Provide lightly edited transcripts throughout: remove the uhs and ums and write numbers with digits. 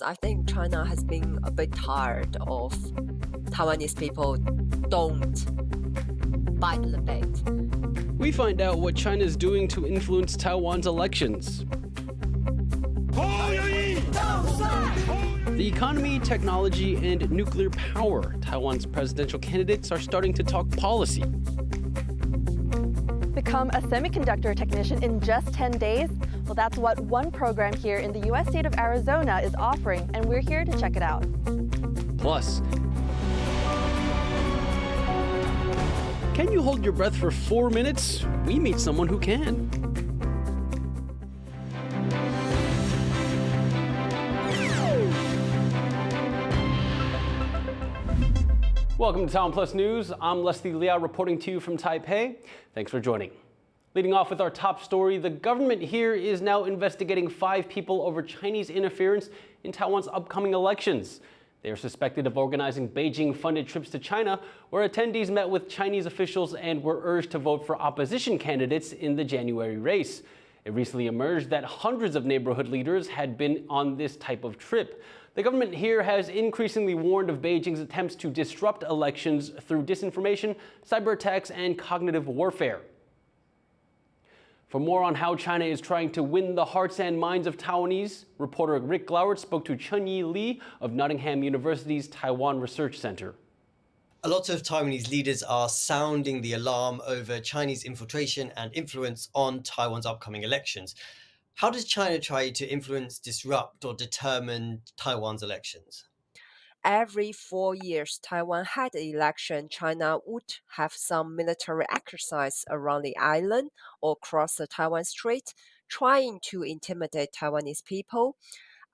I think China has been a bit tired of Taiwanese people don't bite the bait. We find out what China is doing to influence Taiwan's elections. The economy, technology, and nuclear power. Taiwan's presidential candidates are starting to talk policy. Become a semiconductor technician in just 10 days? Well, that's what one program here in the U.S. state of Arizona is offering, and we're here to check it out. Plus, can you hold your breath for 4 minutes? We meet someone who can. Welcome to TaiwanPlus News. I'm Liao reporting to you from Taipei. Thanks for joining. Leading off with our top story, the government here is now investigating 5 people over Chinese interference in Taiwan's upcoming elections. They are suspected of organizing Beijing-funded trips to China, where attendees met with Chinese officials and were urged to vote for opposition candidates in the January race. It recently emerged that hundreds of neighborhood leaders had been on this type of trip. The government here has increasingly warned of Beijing's attempts to disrupt elections through disinformation, cyber attacks, and cognitive warfare. For more on how China is trying to win the hearts and minds of Taiwanese, reporter Rick Glauert spoke to Chunyi Li of Nottingham University's Taiwan Research Center. A lot of Taiwanese leaders are sounding the alarm over Chinese infiltration and influence on Taiwan's upcoming elections. How does China try to influence, disrupt, or determine Taiwan's elections? Every 4 years Taiwan had an election, China would have some military exercise around the island or across the Taiwan Strait, trying to intimidate Taiwanese people.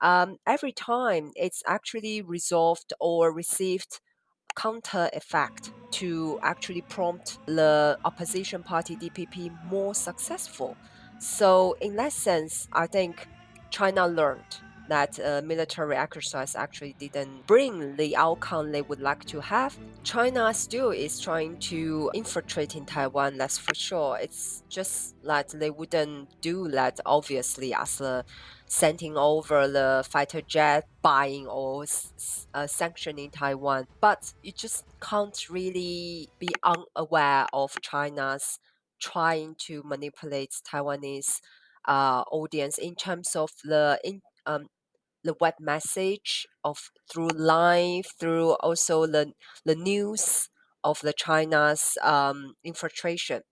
Every time it's actually resolved or received counter effect to actually prompt the opposition party DPP more successful. So in that sense, I think China learned that military exercise actually didn't bring the outcome they would like to have. China still is trying to infiltrate in Taiwan, that's for sure. It's just that they wouldn't do that, obviously, as sending over the fighter jet, buying or sanctioning Taiwan. But you just can't really be unaware of China's trying to manipulate Taiwanese audience in terms of the web message of through live, through also the news of the China's infiltration.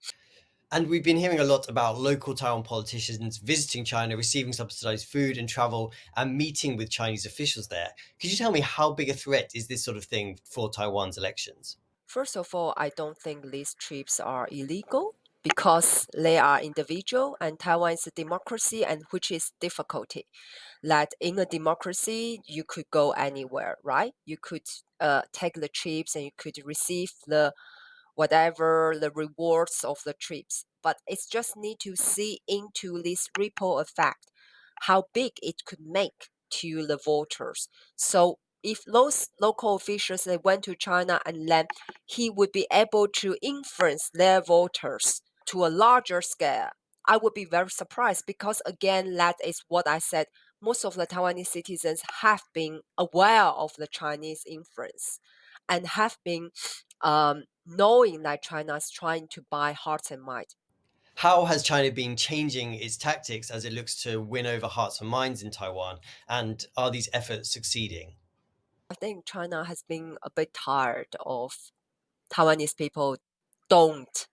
And we've been hearing a lot about local Taiwan politicians visiting China, receiving subsidized food and travel, and meeting with Chinese officials there. Could you tell me how big a threat is this sort of thing for Taiwan's elections? First of all, I don't think these trips are illegal because they are individual, and Taiwan is a democracy, and which is difficulty. That in a democracy, you could go anywhere, right? You could take the trips and you could receive the whatever the rewards of the trips. But it's just need to see into this ripple effect, how big it could make to the voters. So if those local officials, they went to China and then he would be able to influence their voters to a larger scale, I would be very surprised because, again, that is what I said. Most of the Taiwanese citizens have been aware of the Chinese influence and have been knowing that China is trying to buy hearts and minds. How has China been changing its tactics as it looks to win over hearts and minds in Taiwan? And are these efforts succeeding? I think China has been a bit tired of Taiwanese people don't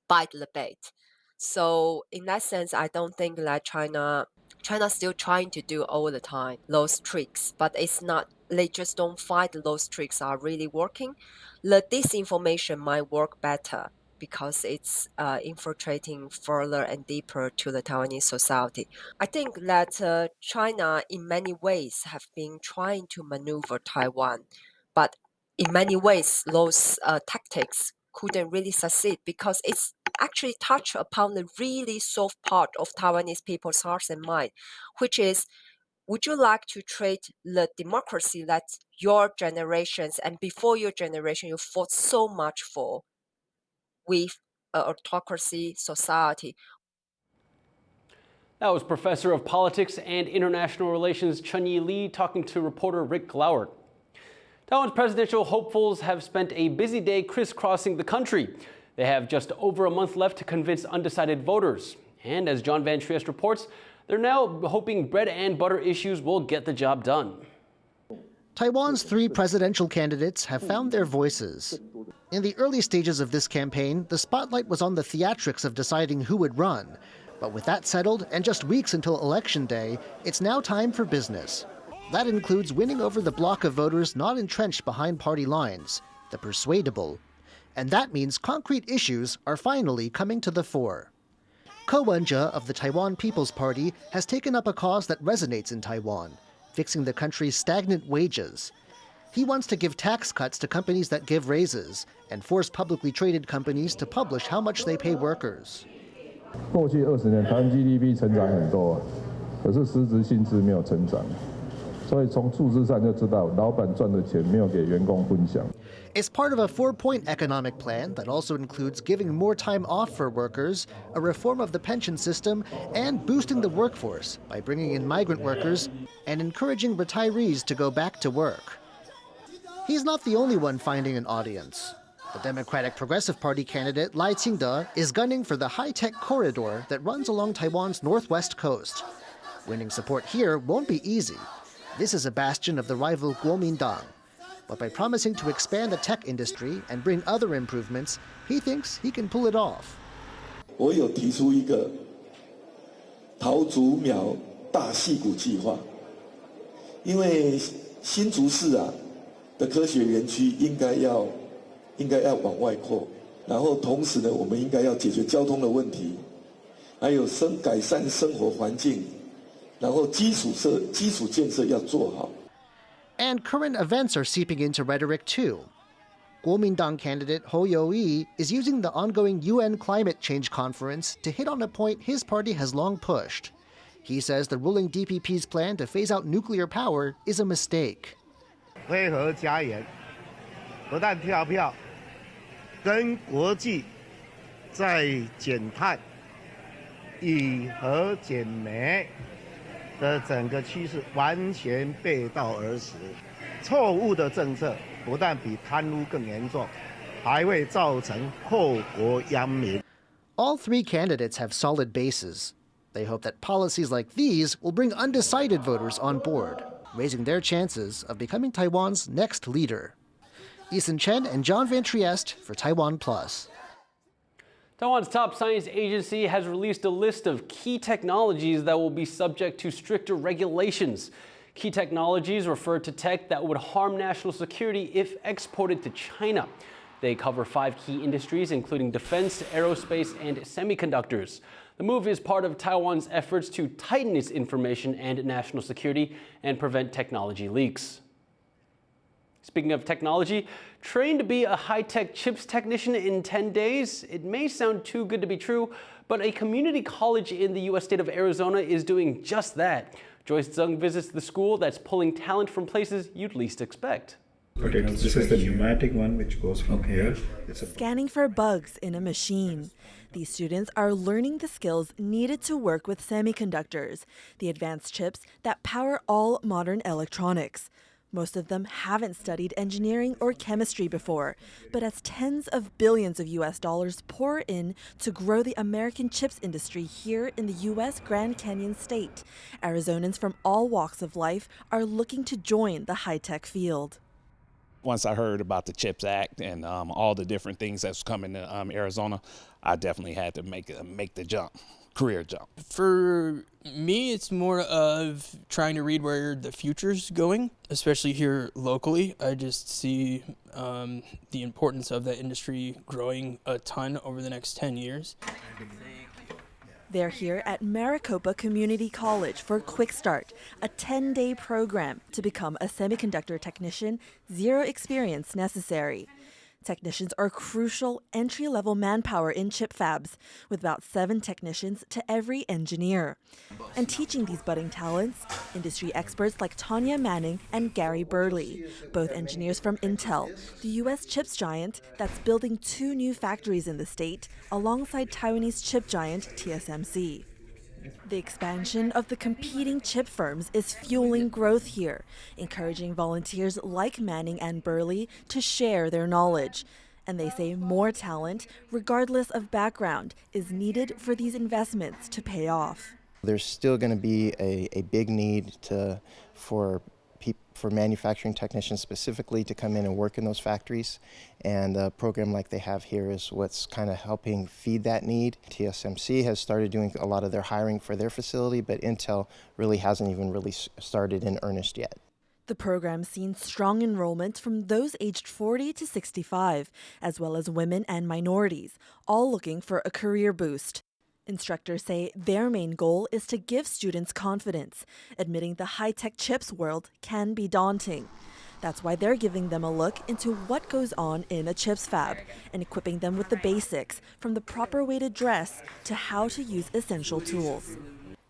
bite the bait. So in that sense, I don't think that China's still trying to do all the time those tricks, but it's not. They just don't find those tricks are really working. The disinformation might work better because it's infiltrating further and deeper to the Taiwanese society. I think that China, in many ways, have been trying to maneuver Taiwan, but in many ways, those tactics couldn't really succeed because it's actually touched upon the really soft part of Taiwanese people's hearts and mind, which is, would you like to trade the democracy that your generations and before your generation you fought so much for with autocracy society? That was Professor of Politics and International Relations Chun-Yi Lee talking to reporter Rick Glauert. Taiwan's presidential hopefuls have spent a busy day crisscrossing the country. They have just over a month left to convince undecided voters. And as John Van Trieste reports, they're now hoping bread and butter issues will get the job done. Taiwan's 3 presidential candidates have found their voices. In the early stages of this campaign, the spotlight was on the theatrics of deciding who would run. But with that settled, and just weeks until Election Day, it's now time for business. That includes winning over the bloc of voters not entrenched behind party lines, the persuadable. And that means concrete issues are finally coming to the fore. Ko Wen-je of the Taiwan People's Party has taken up a cause that resonates in Taiwan, fixing the country's stagnant wages. He wants to give tax cuts to companies that give raises and force publicly traded companies to publish how much they pay workers. 过去20年，台湾 GDP 成长很多，可是实质薪资没有成长，所以从数字上就知道，老板赚的钱没有给员工分享。 It's part of a 4-point economic plan that also includes giving more time off for workers, a reform of the pension system, and boosting the workforce by bringing in migrant workers and encouraging retirees to go back to work. He's not the only one finding an audience. The Democratic Progressive Party candidate Lai Ching-te is gunning for the high-tech corridor that runs along Taiwan's northwest coast. Winning support here won't be easy. This is a bastion of the rival Kuomintang. But by promising to expand the tech industry and bring other improvements, he thinks he can pull it off. 我有提出一个桃竹苗大矽谷计划，因为新竹市的科学园区应该要往外扩，然后同时呢，我们应该要解决交通的问题，还有改善生活环境，然后基础建设要做好。 And current events are seeping into rhetoric too. Kuomintang candidate Ho Yo-yi is using the ongoing UN climate change conference to hit on a point his party has long pushed. He says the ruling DPP's plan to phase out nuclear power is a mistake. 非核家园不但跳票，跟国际在减碳、以核减煤的整个趋势完全背道而驰，错误的政策不但比贪污更严重，还会造成后国殃民。 All 3 candidates have solid bases. They hope that policies like these will bring undecided voters on board, raising their chances of becoming Taiwan's next leader. Eason Chen and John Van Trieste for TaiwanPlus. Taiwan's top science agency has released a list of key technologies that will be subject to stricter regulations. Key technologies refer to tech that would harm national security if exported to China. They cover 5 key industries, including defense, aerospace, and semiconductors. The move is part of Taiwan's efforts to tighten its information and national security and prevent technology leaks. Speaking of technology, trained to be a high-tech chips technician in 10 days? It may sound too good to be true, but a community college in the U.S. state of Arizona is doing just that. Joyce Tseng visits the school that's pulling talent from places you'd least expect. Okay, this is the pneumatic one which goes from here. Scanning for bugs in a machine. These students are learning the skills needed to work with semiconductors, the advanced chips that power all modern electronics. Most of them haven't studied engineering or chemistry before, but as tens of billions of US dollars pour in to grow the American chips industry here in the US Grand Canyon state, Arizonans from all walks of life are looking to join the high-tech field. Once I heard about the CHIPS Act and all the different things that's coming to Arizona, I definitely had to make the jump. Career jump. For me, it's more of trying to read where the future's going, especially here locally. I just see the importance of that industry growing a ton over the next 10 years. They're here at Maricopa Community College for Quick Start, a 10-day program to become a semiconductor technician, 0 experience necessary. Technicians are crucial entry-level manpower in chip fabs, with about 7 technicians to every engineer. And teaching these budding talents, industry experts like Tanya Manning and Gary Burley, both engineers from Intel, the U.S. chips giant that's building 2 new factories in the state, alongside Taiwanese chip giant TSMC. The expansion of the competing chip firms is fueling growth here, encouraging volunteers like Manning and Burley to share their knowledge. And they say more talent, regardless of background, is needed for these investments to pay off. There's still going to be a big need for manufacturing technicians specifically to come in and work in those factories. And a program like they have here is what's kind of helping feed that need. TSMC has started doing a lot of their hiring for their facility, but Intel really hasn't even really started in earnest yet. The program's seen strong enrollment from those aged 40 to 65, as well as women and minorities, all looking for a career boost. Instructors say their main goal is to give students confidence, admitting the high-tech chips world can be daunting. That's why they're giving them a look into what goes on in a chips fab and equipping them with the basics, from the proper way to dress to how to use essential tools.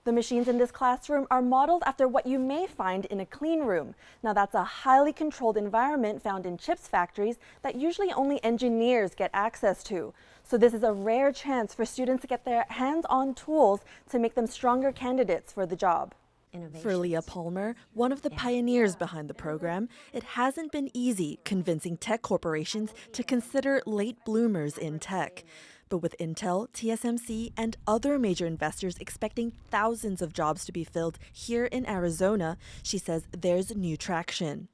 The machines in this classroom are modeled after what you may find in a clean room. Now, that's a highly controlled environment found in chips factories that usually only engineers get access to. So this is a rare chance for students to get their hands on tools to make them stronger candidates for the job. For Leah Palmer, one of the pioneers behind the program, it hasn't been easy convincing tech corporations to consider late bloomers in tech. But with Intel, TSMC, and other major investors expecting thousands of jobs to be filled here in Arizona, she says there's new traction.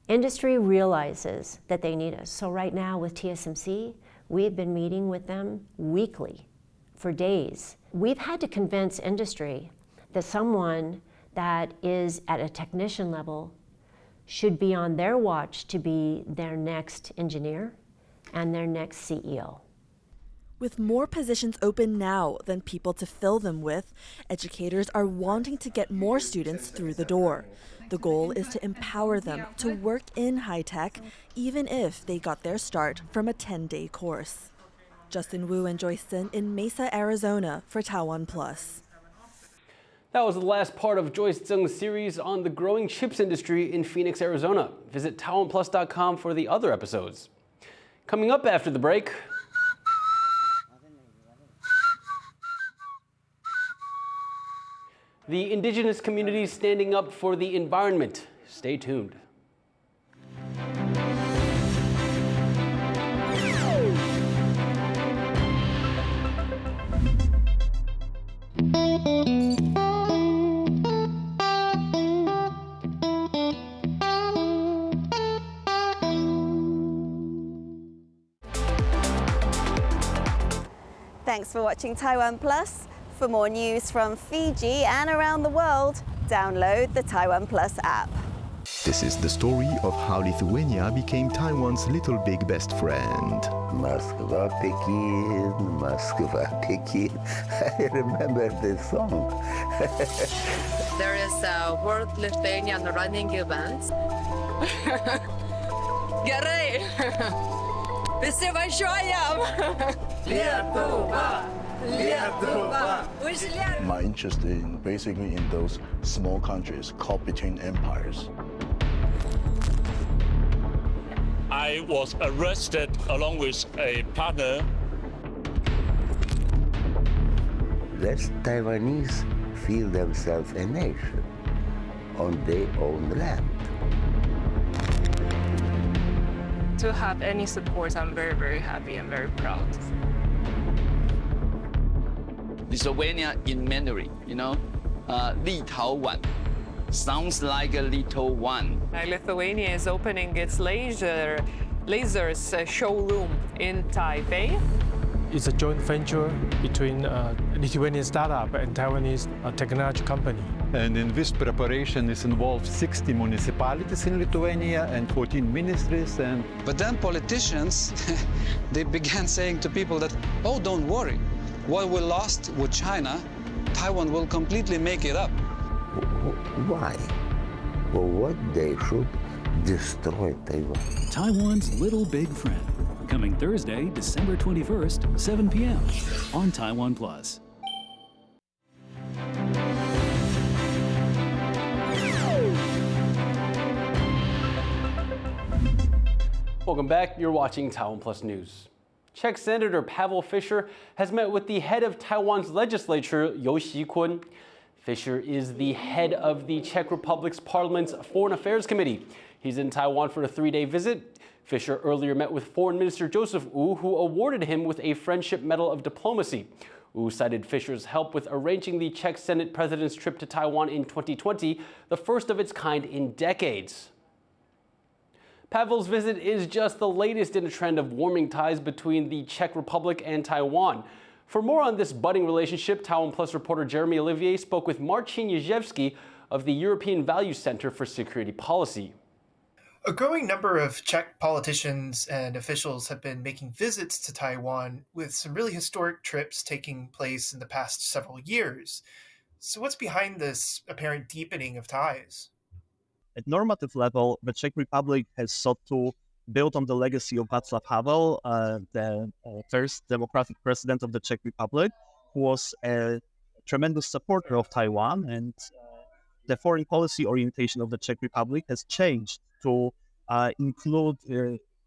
Industry realizes that they need us. So right now with TSMC, we've been meeting with them weekly for days. We've had to convince industry that someone that is at a technician level should be on their watch to be their next engineer and their next CEO. With more positions open now than people to fill them with, educators are wanting to get more students through the door. The goal is to empower them to work in high-tech, even if they got their start from a 10-day course. Justin Wu and Joyce Tseng in Mesa, Arizona for TaiwanPlus. That was the last part of Joyce Tseng's series on the growing chips industry in Phoenix, Arizona. Visit TaiwanPlus.com for the other episodes. Coming up after the break, the Indigenous communities standing up for the environment. Stay tuned. Thanks for watching Taiwan Plus. For more news from Fiji and around the world, download the Taiwan Plus app. This is the story of how Lithuania became Taiwan's little big best friend. Moscow, Pekin, Moscow, Pekin. I remember this song. There is a World Lithuanian running event. Gerai! Visi važiuojam! Lietuva! Lietuva! Už Lietuvą! My interest in basically in those small countries caught between empires. I was arrested along with a partner. Let Taiwanese feel themselves a nation on their own land. To have any support, I'm very, very happy and very proud. Lithuania in Mandarin, you know, Litauan. Sounds like a little one. Lithuania is opening its lasers showroom in Taipei. It's a joint venture between a Lithuanian startup and Taiwanese technology company. And in this preparation is involved 60 municipalities in Lithuania and 14 ministries. But then politicians, they began saying to people that, oh, don't worry, what we lost with China, Taiwan will completely make it up. Why? For what they should destroy Taiwan? Taiwan's Little Big Friend. Coming Thursday, December 21st, 7 p.m. on Taiwan Plus. Welcome back. You're watching Taiwan Plus News. Czech Senator Pavel Fischer has met with the head of Taiwan's legislature, Joyce Tseng. Fischer is the head of the Czech Republic's Parliament's Foreign Affairs Committee. He's in Taiwan for a 3-day visit. Fischer earlier met with Foreign Minister Joseph Wu, who awarded him with a Friendship Medal of Diplomacy. Wu cited Fischer's help with arranging the Czech Senate president's trip to Taiwan in 2020, the first of its kind in decades. Pavel's visit is just the latest in a trend of warming ties between the Czech Republic and Taiwan. For more on this budding relationship, TaiwanPlus reporter Jeremy Olivier spoke with Marcin Jezewski of the European Values Center for Security Policy. A growing number of Czech politicians and officials have been making visits to Taiwan, with some really historic trips taking place in the past several years. So what's behind this apparent deepening of ties? At normative level, the Czech Republic has sought to build on the legacy of Václav Havel, the first democratic president of the Czech Republic, who was a tremendous supporter of Taiwan, and the foreign policy orientation of the Czech Republic has changed to include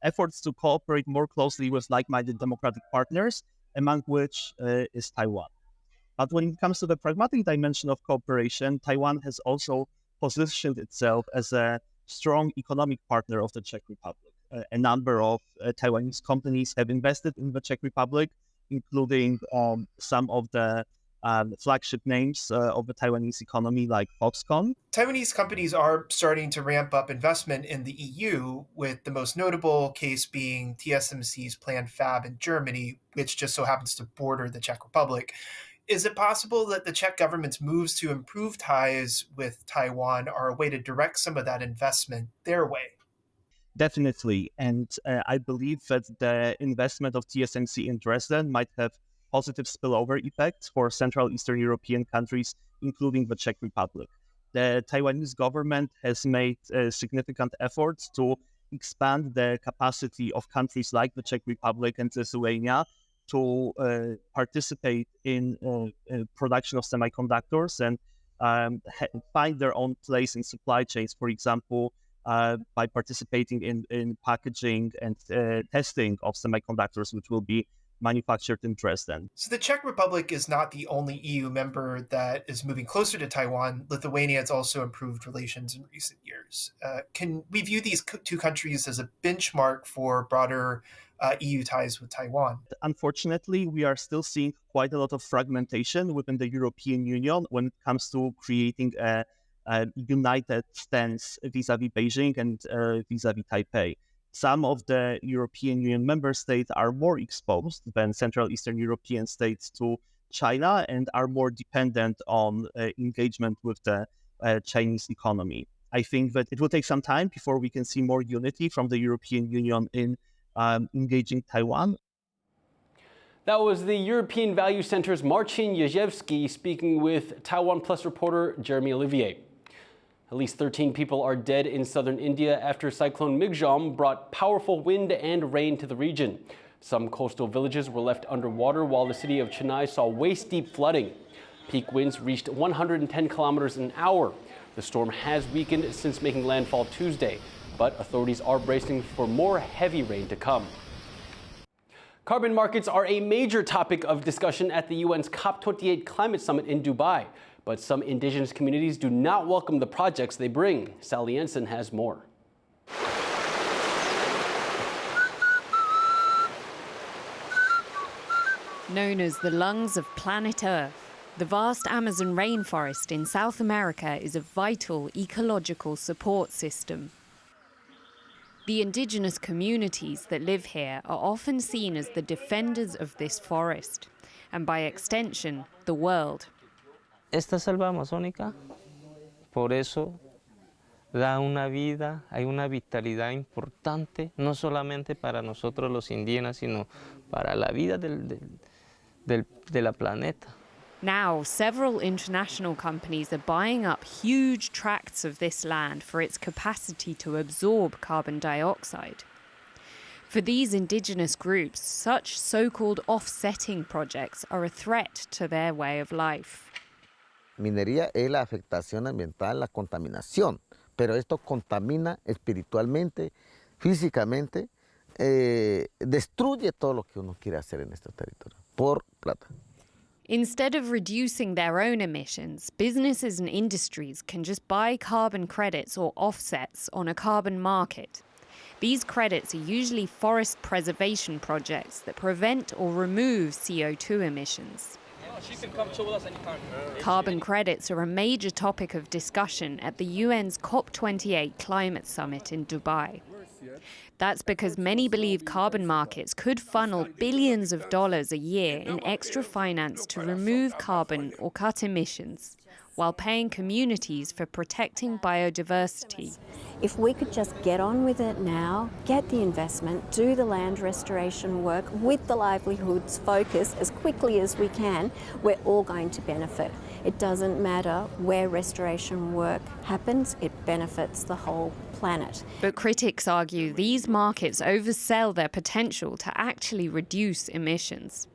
efforts to cooperate more closely with like-minded democratic partners, among which is Taiwan. But when it comes to the pragmatic dimension of cooperation, Taiwan has also positioned itself as a strong economic partner of the Czech Republic. A number of Taiwanese companies have invested in the Czech Republic, including some of the flagship names of the Taiwanese economy, like Foxconn. Taiwanese companies are starting to ramp up investment in the EU, with the most notable case being TSMC's planned fab in Germany, which just so happens to border the Czech Republic. Is it possible that the Czech government's moves to improve ties with Taiwan are a way to direct some of that investment their way? Definitely. And I believe that the investment of TSMC in Dresden might have positive spillover effects for Central Eastern European countries, including the Czech Republic. The Taiwanese government has made significant efforts to expand the capacity of countries like the Czech Republic and Lithuania to participate in production of semiconductors and find their own place in supply chains, for example, by participating in packaging and testing of semiconductors, which will be manufactured in Dresden. So the Czech Republic is not the only EU member that is moving closer to Taiwan. Lithuania has also improved relations in recent years. Can we view these two countries as a benchmark for broader EU ties with Taiwan? Unfortunately, we are still seeing quite a lot of fragmentation within the European Union when it comes to creating a united stance vis-a-vis Beijing and vis-a-vis Taipei. Some of the European Union member states are more exposed than Central Eastern European states to China and are more dependent on engagement with the Chinese economy. I think that it will take some time before we can see more unity from the European Union in engaging Taiwan. That was the European Value Center's Marcin Jezewski speaking with TaiwanPlus reporter Jeremy Olivier. At least 13 people are dead in southern India after Cyclone Migam brought powerful wind and rain to the region. Some coastal villages were left underwater while the city of Chennai saw waist-deep flooding. Peak winds reached 110 kilometers an hour. The storm has weakened since making landfall Tuesday, but authorities are bracing for more heavy rain to come. Carbon markets are a major topic of discussion at the UN's COP28 climate summit in Dubai. But some indigenous communities do not welcome the projects they bring. Sally Ensign has more. Known as the lungs of planet Earth, the vast Amazon rainforest in South America is a vital ecological support system. The indigenous communities that live here are often seen as the defenders of this forest, and by extension, the world. Esta selva amazónica, por eso da una vida, hay una vitalidad importante, no solamente para nosotros los indígenas, sino para la vida de la planeta. Now, several international companies are buying up huge tracts of this land for its capacity to absorb carbon dioxide. For these indigenous groups, such so-called offsetting projects are a threat to their way of life. Minería es la afectación ambiental, la contaminación, pero esto contamina espiritualmente, físicamente, destruye todo lo que uno quiere hacer en este territorio por plata. Instead of reducing their own emissions, businesses and industries can just buy carbon credits or offsets on a carbon market. These credits are usually forest preservation projects that prevent or remove CO2 emissions. Carbon credits are a major topic of discussion at the UN's COP28 climate summit in Dubai. That's because many believe carbon markets could funnel billions of dollars a year in extra finance to remove carbon or cut emissions, while paying communities for protecting biodiversity. If we could just get on with it now, get the investment, do the land restoration work with the livelihoods focus as quickly as we can, we're all going to benefit. It doesn't matter where restoration work happens, it benefits the whole planet. But critics argue these markets oversell their potential to actually reduce emissions.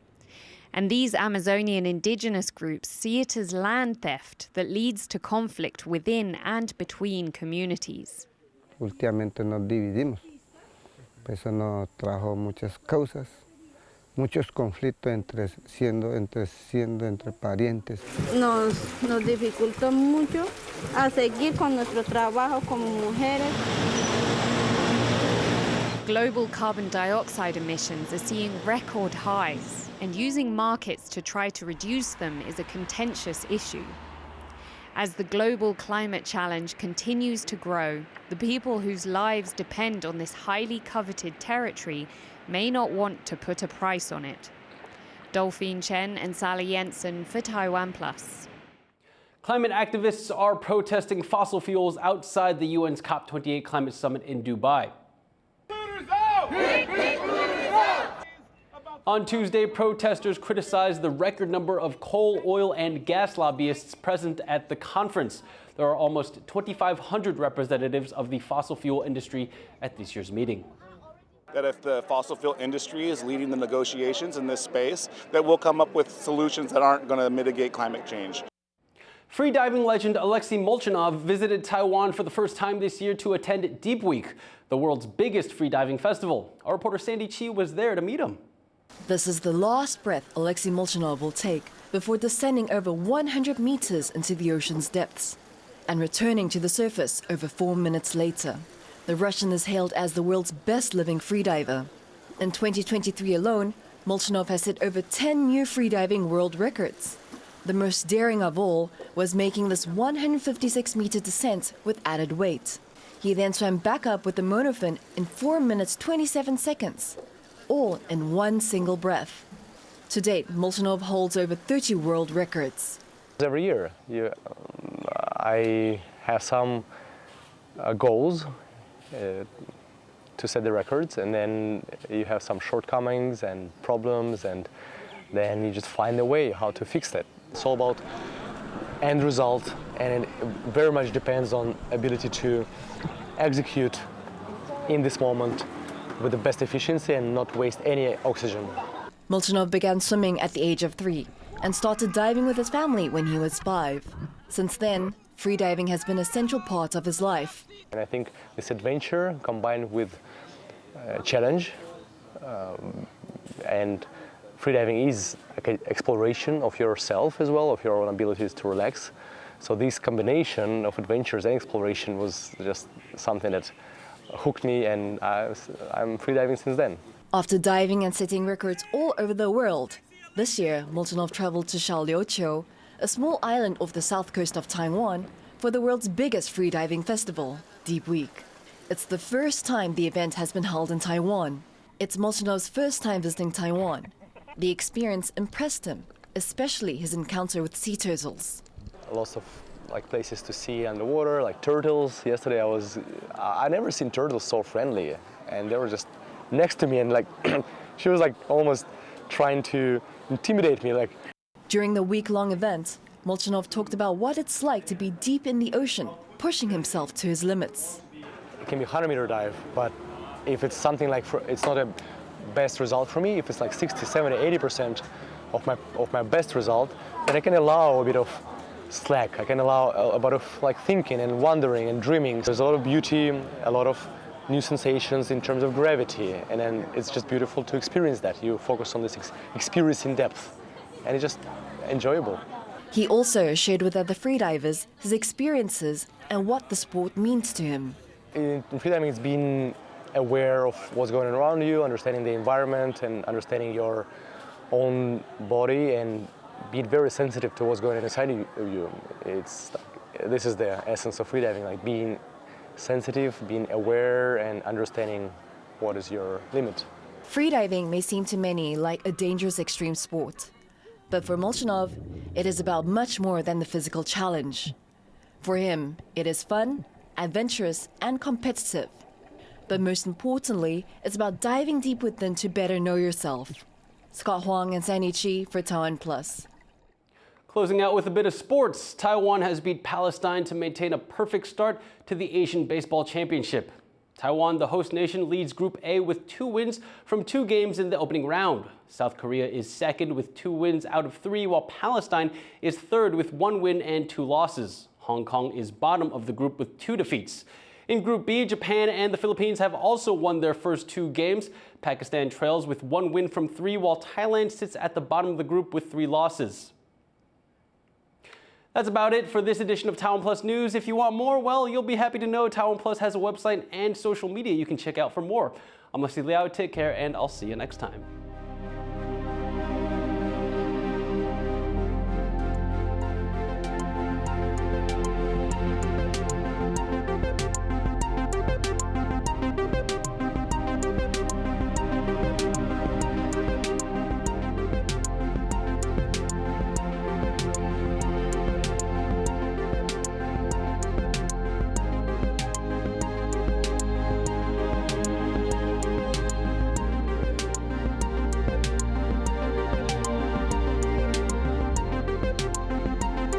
And these Amazonian indigenous groups see it as land theft that leads to conflict within and between communities. Últimamente nos dividimos, eso nos trajo muchas causas, muchos conflictos entre parientes. Nos dificultó mucho a seguir con nuestro trabajo como mujeres. Global carbon dioxide emissions are seeing record highs, and using markets to try to reduce them is a contentious issue. As the global climate challenge continues to grow, the people whose lives depend on this highly coveted territory may not want to put a price on it. Dolphine Chen and Sally Jensen for TaiwanPlus. Climate activists are protesting fossil fuels outside the UN's COP28 climate summit in Dubai. On Tuesday, protesters criticized the record number of coal, oil, and gas lobbyists present at the conference. There are almost 2,500 representatives of the fossil fuel industry at this year's meeting. That if the fossil fuel industry is leading the negotiations in this space, that we'll come up with solutions that aren't going to mitigate climate change. Freediving legend Alexey Molchanov visited Taiwan for the first time this year to attend Deep Week, the world's biggest freediving festival. Our reporter Sandy Chi was there to meet him. This is the last breath Alexey Molchanov will take before descending over 100 meters into the ocean's depths and returning to the surface over 4 minutes later. The Russian is hailed as the world's best living freediver. In 2023 alone, Molchanov has set over 10 new freediving world records. The most daring of all was making this 156-meter descent with added weight. He then swam back up with the monofin in 4 minutes 27 seconds, all in one single breath. To date, Molchanov holds over 30 world records. Every year, I have some goals to set the records, and then you have some shortcomings and problems, and then you just find a way how to fix that. It's all about end result, and it very much depends on ability to execute in this moment with the best efficiency and not waste any oxygen. Molchanov began swimming at the age of 3 and started diving with his family when he was 5. Since then, freediving has been a central part of his life. And I think this adventure combined with challenge and freediving is like an exploration of yourself as well, of your own abilities to relax. So this combination of adventures and exploration was just something that hooked me, and I'm freediving since then. After diving and setting records all over the world, this year Molchanov traveled to Liao, a small island off the south coast of Taiwan, for the world's biggest freediving festival, Deep Week. It's the first time the event has been held in Taiwan. It's Molchanov's first time visiting Taiwan. The experience impressed him, especially his encounter with sea turtles. Lots of places to see underwater, like turtles. Yesterday I never seen turtles so friendly, and they were just next to me, and she was almost trying to intimidate me. During the week-long event, Molchanov talked about what it's like to be deep in the ocean, pushing himself to his limits. It can be a 100-meter dive, but if it's something it's not a best result for me, if it's 60, 70, 80% of my best result, then I can allow a bit of slack. I can allow a bit of thinking and wondering and dreaming. There's a lot of beauty, a lot of new sensations in terms of gravity, and then it's just beautiful to experience that. You focus on this experience in depth, and it's just enjoyable. He also shared with other freedivers his experiences and what the sport means to him. In freediving, it's being aware of what's going on around you, understanding the environment and understanding your own body, and being very sensitive to what's going on inside of you. This is the essence of freediving, like being sensitive, being aware, and understanding what is your limit. Freediving may seem to many like a dangerous extreme sport, but for Molchanov, it is about much more than the physical challenge. For him, it is fun, adventurous, and competitive. But most importantly, it's about diving deep within to better know yourself. Scott Huang and Sandy Chi for TaiwanPlus. Closing out with a bit of sports, Taiwan has beat Palestine to maintain a perfect start to the Asian Baseball Championship. Taiwan, the host nation, leads Group A with 2 wins from 2 games in the opening round. South Korea is second with 2 wins out of 3, while Palestine is third with 1 win and 2 losses. Hong Kong is bottom of the group with 2 defeats. In Group B, Japan and the Philippines have also won their first 2 games. Pakistan trails with 1 win from 3, while Thailand sits at the bottom of the group with 3 losses. That's about it for this edition of TaiwanPlus News. If you want more, well, you'll be happy to know TaiwanPlus has a website and social media you can check out for more. I'm Alexey Liao. Take care, and I'll see you next time.